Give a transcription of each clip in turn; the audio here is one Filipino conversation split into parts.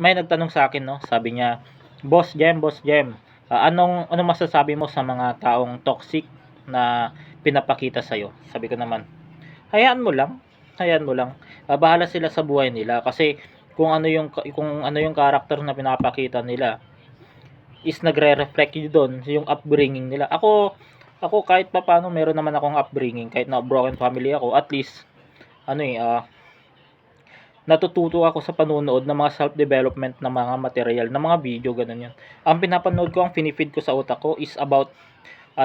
may nagtanong sa akin, no, sabi niya, Boss Jem, anong masasabi mo sa mga taong toxic na pinapakita sa'yo? Sabi ko naman, hayaan mo lang, hayaan mo lang. Bahala sila sa buhay nila kasi kung ano yung character na pinapakita nila is nagre-reflect yun doon yung upbringing nila. Ako kahit papaano meron naman akong upbringing, kahit na broken family ako, at least ano natututo ako sa panonood ng mga self-development na mga material, na mga video, ganun yun. Ang pinapanood ko, ang finifeed ko sa utak ko is about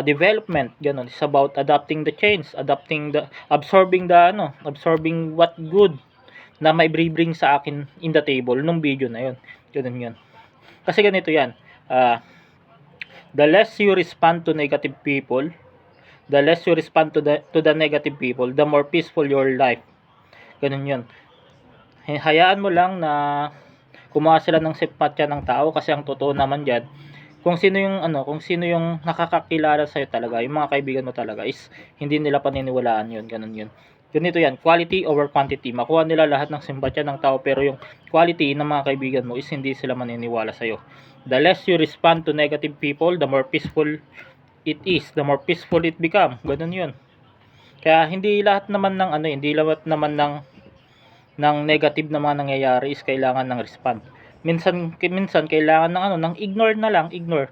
development, ganun. It's about adapting the change, absorbing what good na may bring sa akin in the table nung video na yun. Ganun yun. Kasi ganito yan, the less you respond to negative people, the less you respond to the negative people, the more peaceful your life. Ganun yun. Hayaan mo lang na kumuha sila ng simpatya ng tao, kasi ang totoo naman diyan, kung sino yung nakakakilala sa iyo talaga, yung mga kaibigan mo talaga, is hindi nila paniniwalaan yun, ganun yun. Ganito yan, quality over quantity. Makuha nila lahat ng simpatya ng tao, pero yung quality ng mga kaibigan mo is hindi sila maniniwala sa iyo. The less you respond to negative people, the more peaceful it is, the more peaceful it become. Ganun yun. Kaya hindi lahat naman ng negative na mga nangyayari is kailangan ng respond. Minsan kailangan ng ignore na lang, ignore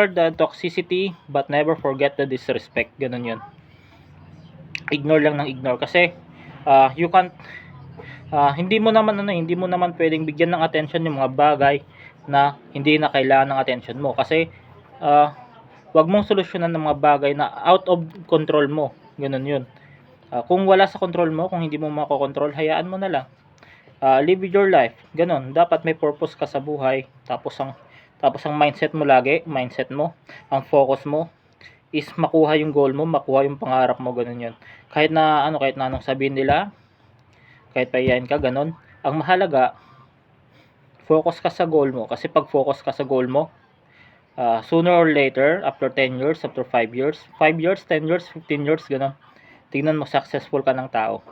the toxicity but never forget the disrespect. Ganun 'yun. Ignore lang ng ignore kasi you can't hindi mo naman pwedeng bigyan ng attention yung mga bagay na hindi na kailangan ng attention mo, kasi wag mong solusyonan ng mga bagay na out of control mo. Ganun 'yun. Kung wala sa control mo, kung hindi mo makokontrol, hayaan mo na lang. Live with your life. Ganon. Dapat may purpose ka sa buhay. Tapos ang mindset mo, ang focus mo is makuha yung goal mo, makuha yung pangarap mo, ganun 'yun. Kahit na anong sabihin nila, kahit pahiyain ka, ganon. Ang mahalaga, focus ka sa goal mo, kasi pag focus ka sa goal mo, sooner or later, after 10 years, after 5 years, 10 years, 15 years, ganon, tingnan mo successful ka ng tao.